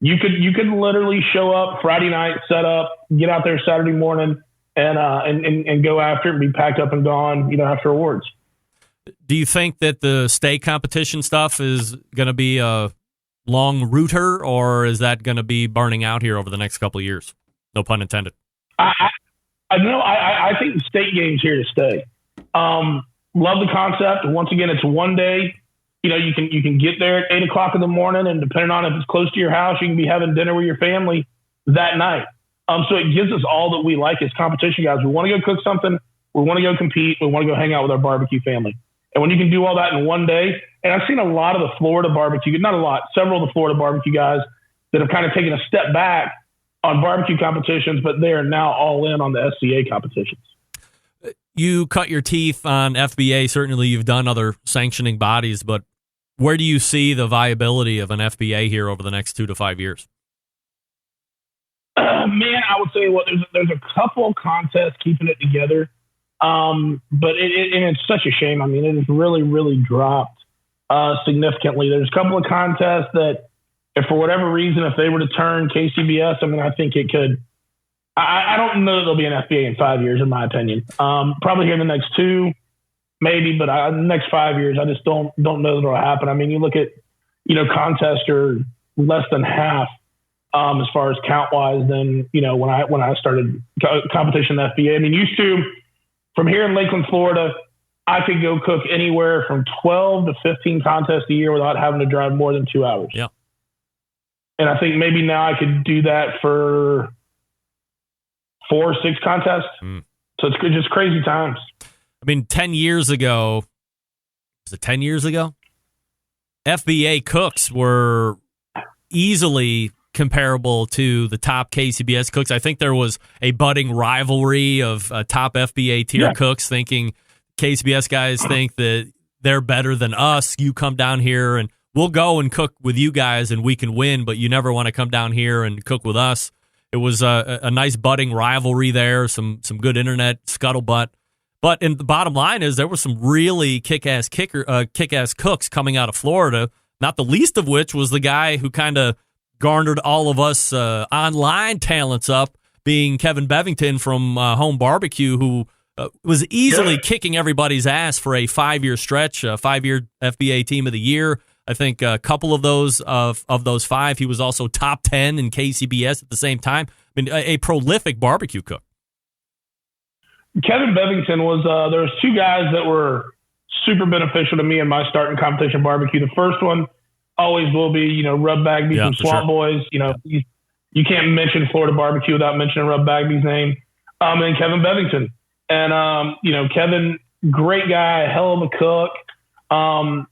you could literally show up Friday night, set up, get out there Saturday morning, and go after it and be packed up and gone, after awards. Do you think that the state competition stuff is going to be a long router, or is that going to be burning out here over the next couple of years? No pun intended. I think the state game's here to stay. Love the concept. Once again, it's one day. You can get there at 8 o'clock in the morning, and depending on if it's close to your house, you can be having dinner with your family that night. So it gives us all that we like as competition guys. We want to go cook something. We want to go compete. We want to go hang out with our barbecue family. And when you can do all that in one day, and I've seen a lot of the Florida barbecue, not a lot, several of the Florida barbecue guys that have kind of taken a step back on barbecue competitions, but they are now all in on the SCA competitions. You cut your teeth on FBA. Certainly you've done other sanctioning bodies, but where do you see the viability of an FBA here over the next 2 to 5 years? Man, I would say there's a couple contests keeping it together. But it's such a shame. I mean, it has really, really dropped significantly. There's a couple of contests that, if for whatever reason, if they were to turn KCBS, I mean, I think it could. I don't know that there'll be an FBA in 5 years, in my opinion. Probably here in the next 2, maybe, but in the next 5 years, I just don't know that it'll happen. I mean, you look at, contests are less than half as far as count wise than when I started competition in FBA. I mean, used to. From here in Lakeland, Florida, I could go cook anywhere from 12 to 15 contests a year without having to drive more than 2 hours. Yeah. And I think maybe now I could do that for 4 or 6 contests. So it's just crazy times. I mean, 10 years ago, was it 10 years ago? FBA cooks were easily comparable to the top KCBS cooks. I think there was a budding rivalry of top FBA tier cooks, thinking KCBS guys think that they're better than us. You come down here and we'll go and cook with you guys and we can win, but you never want to come down here and cook with us. It was a nice budding rivalry there, some good internet scuttlebutt. But the bottom line is there were some really kick-ass cooks coming out of Florida, not the least of which was the guy who kind of garnered all of us online talents up, being Kevin Bevington from Home Barbecue, who was easily kicking everybody's ass for a 5-year stretch, 5-year FBA Team of the Year. I think a couple of those 5, he was also top 10 in KCBS at the same time. I mean, a prolific barbecue cook. Kevin Bevington was there was 2 guys that were super beneficial to me in my starting competition barbecue. The first one always will be, Rub Bagby from Swamp Boys. You can't mention Florida barbecue without mentioning Rub Bagby's name. And Kevin Bevington. And, Kevin, great guy, hell of a cook. And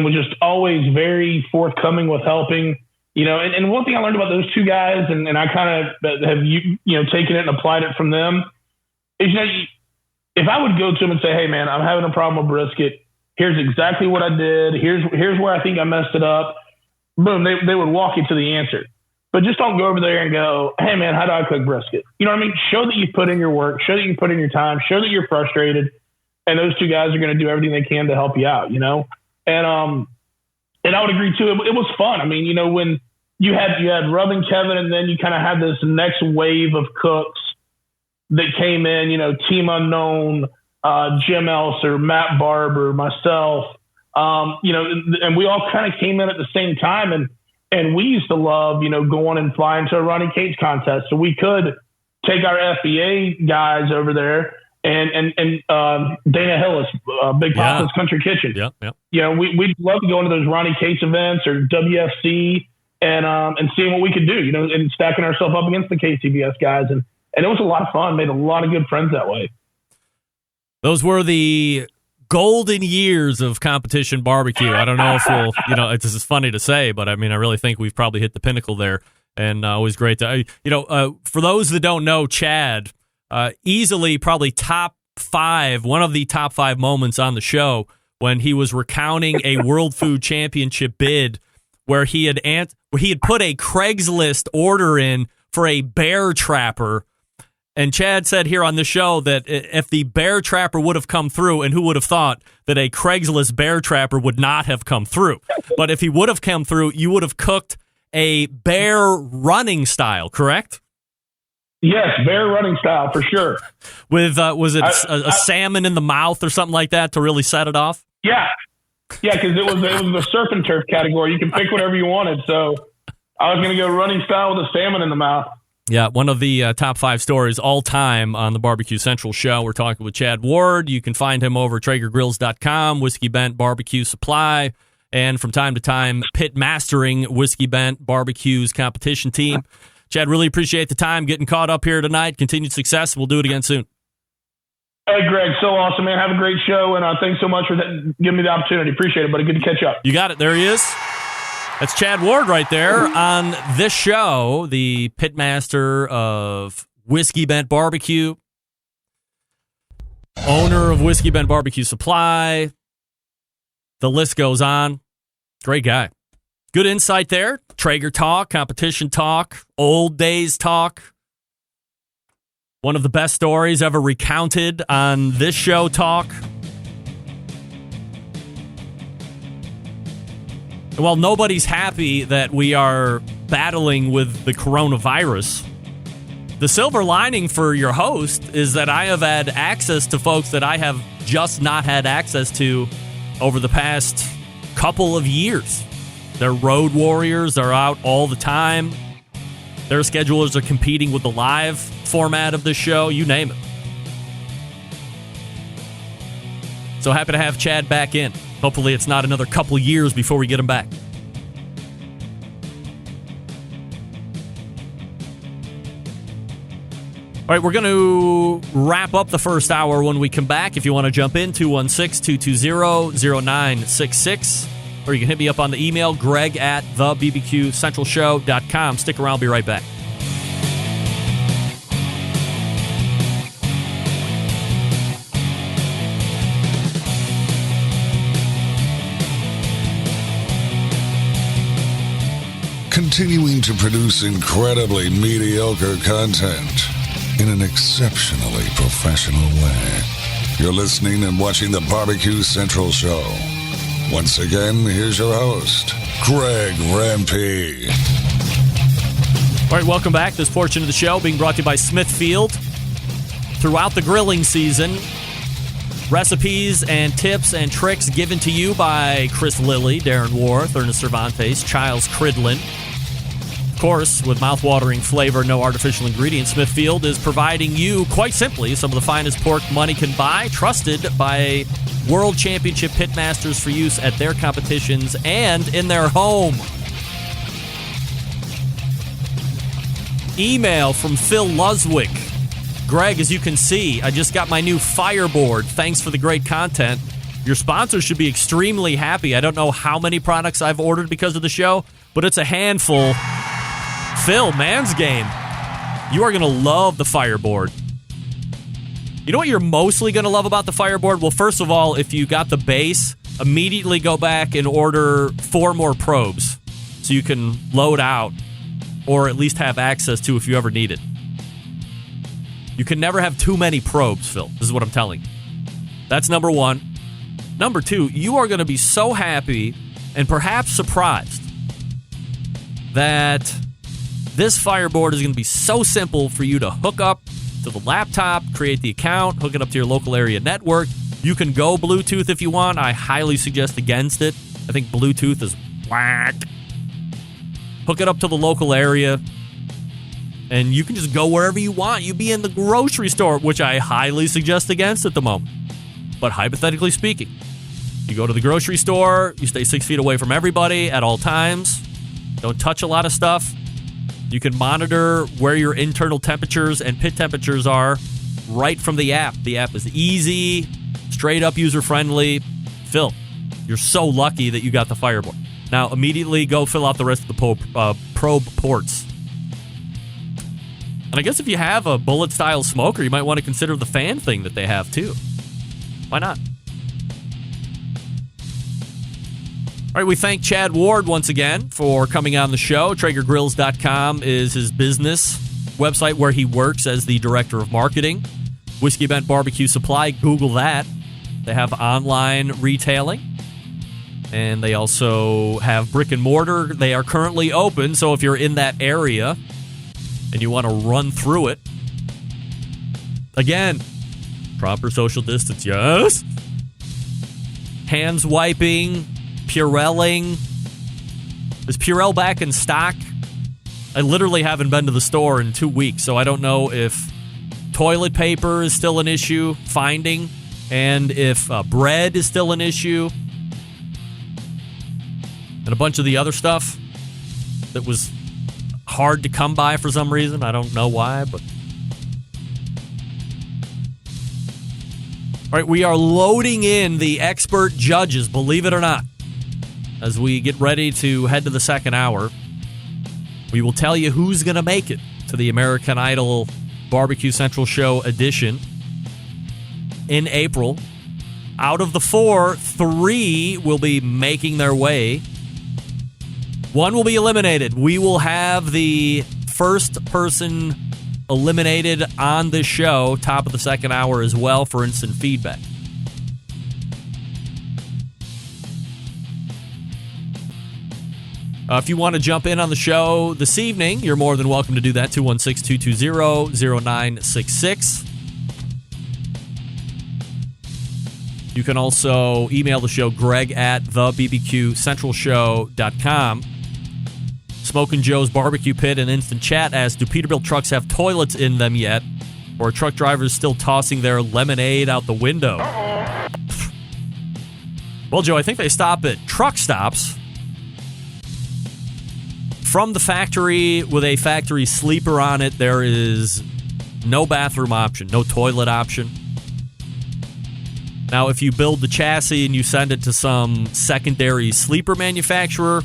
was just always very forthcoming with helping, and one thing I learned about those two guys, and I kind of have, taken it and applied it from them is, if I would go to them and say, hey man, I'm having a problem with brisket. Here's exactly what I did. Here's where I think I messed it up. Boom. They would walk you to the answer, but just don't go over there and go, hey man, how do I cook brisket? You know what I mean? Show that you put in your work, show that you put in your time, show that you're frustrated. And those two guys are going to do everything they can to help you out, And I would agree too. It was fun. I mean, when you had Rub and Kevin, and then you kind of had this next wave of cooks that came in, Team Unknown, Jim Elser, Matt Barber, myself, and we all kind of came in at the same time. And we used to love, going and flying to a Ronnie Cates contest. So we could take our FBA guys over there and Dana Hillis, Big Papa's Country Kitchen. Yep. We'd love to go into those Ronnie Cates events or WFC and seeing what we could do, and stacking ourselves up against the KCBS guys. And it was a lot of fun. Made a lot of good friends that way. Those were the golden years of competition barbecue. I don't know if we'll, this is funny to say, but I mean, I really think we've probably hit the pinnacle there. And always great to, for those that don't know, Chad, easily probably one of the top 5 moments on the show when he was recounting a World Food Championship bid where he had put a Craigslist order in for a bear trapper. And Chad said here on the show that if the bear trapper would have come through, and who would have thought that a Craigslist bear trapper would not have come through, but if he would have come through, you would have cooked a bear running style, correct? Yes, bear running style for sure. With was it a salmon in the mouth or something like that to really set it off? Yeah, because it was the surf and turf category. You can pick whatever you wanted. So I was going to go running style with a salmon in the mouth. Yeah, one of the top 5 stories all time on the Barbecue Central show. We're talking with Chad Ward. You can find him over at TraegerGrills.com, Whiskey Bent Barbecue Supply, and from time to time, pitmastering Whiskey Bent Barbecue's competition team. Chad, really appreciate the time getting caught up here tonight. Continued success. We'll do it again soon. Hey, Greg, so awesome, man. Have a great show, and thanks so much for giving me the opportunity. Appreciate it, buddy. Good to catch up. You got it. There he is. That's Chad Ward right there on this show, the pitmaster of Whiskey Bent Barbecue, owner of Whiskey Bent Barbecue Supply. The list goes on. Great guy. Good insight there. Traeger talk, competition talk, old days talk. One of the best stories ever recounted on this show talk. While nobody's happy that we are battling with the coronavirus, the silver lining for your host is that I have had access to folks that I have just not had access to over the past couple of years. They're road warriors. They're out all the time. Their schedulers are competing with the live format of this show. You name it. So happy to have Chad back in. Hopefully it's not another couple years before we get him back. All right, we're going to wrap up the first hour when we come back. If you want to jump in, 216-220-0966. Or you can hit me up on the email, greg@thebbqcentralshow.com. Stick around. I'll be right back. Continuing to produce incredibly mediocre content in an exceptionally professional way. You're listening and watching the Barbecue Central Show. Once again, here's your host, Greg Rempe. All right, welcome back. This portion of the show being brought to you by Smithfield. Throughout the grilling season, recipes and tips and tricks given to you by Chris Lilly, Darren Worth, Ernest Cervantes, Childs Cridlin. Of course, with mouthwatering flavor, no artificial ingredients, Smithfield is providing you, quite simply, some of the finest pork money can buy, trusted by World Championship pitmasters for use at their competitions and in their home. Email from Phil Luswick. Greg, as you can see, I just got my new Fireboard. Thanks for the great content. Your sponsors should be extremely happy. I don't know how many products I've ordered because of the show, but it's a handful. Phil, man's game. You are going to love the Fireboard. You know what you're mostly going to love about the Fireboard? Well, first of all, if you got the base, immediately go back and order 4 more probes so you can load out or at least have access to if you ever need it. You can never have too many probes, Phil. This is what I'm telling you. That's number 1. Number 2, you are going to be so happy and perhaps surprised that this Fireboard is going to be so simple for you to hook up to the laptop, create the account, hook it up to your local area network. You can go Bluetooth if you want. I highly suggest against it. I think Bluetooth is whack. Hook it up to the local area, and you can just go wherever you want. You be in the grocery store, which I highly suggest against at the moment. But hypothetically speaking, you go to the grocery store, you stay 6 feet away from everybody at all times, don't touch a lot of stuff. You can monitor where your internal temperatures and pit temperatures are right from the app. The app is easy, straight up user-friendly. Phil, you're so lucky that you got the Fireboard. Now, immediately go fill out the rest of the probe ports. And I guess if you have a bullet-style smoker, you might want to consider the fan thing that they have, too. Why not? All right, we thank Chad Ward once again for coming on the show. TraegerGrills.com is his business website where he works as the director of marketing. Whiskey Bent Barbecue Supply, Google that. They have online retailing. And they also have brick and mortar. They are currently open, so if you're in that area and you want to run through it, again, proper social distance, yes? Hands wiping, Purelling. Is Purell back in stock? I literally haven't been to the store in 2 weeks, so I don't know if toilet paper is still an issue, finding, and if bread is still an issue, and a bunch of the other stuff that was hard to come by for some reason. I don't know why, but... All right, we are loading in the expert judges, believe it or not. As we get ready to head to the second hour, we will tell you who's going to make it to the American Idol Barbecue Central Show edition in April. Out of the 4, 3 will be making their way. 1 will be eliminated. We will have the first person eliminated on this show, top of the second hour as well, for instant feedback. If you want to jump in on the show this evening, you're more than welcome to do that. 216-220-0966. You can also email the show, Greg at thebbqcentralshow.com. Smokin' Joe's Barbecue Pit and Instant Chat asks, do Peterbilt trucks have toilets in them yet? Or are truck drivers still tossing their lemonade out the window? Well, Joe, I think they stop at truck stops. From the factory with a factory sleeper on it, there is no bathroom option, no toilet option. Now, if you build the chassis and you send it to some secondary sleeper manufacturer,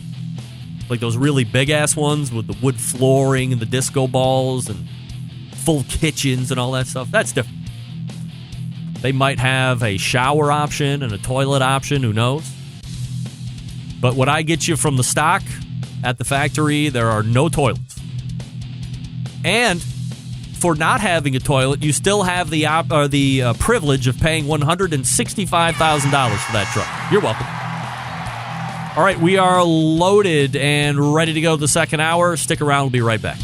like those really big-ass ones with the wood flooring and the disco balls and full kitchens and all that stuff, that's different. They might have a shower option and a toilet option, who knows? But what I get you from the stock at the factory, there are no toilets. And for not having a toilet, you still have the privilege of paying $165,000 for that truck. You're welcome. All right, we are loaded and ready to go to the second hour. Stick around. We'll be right back.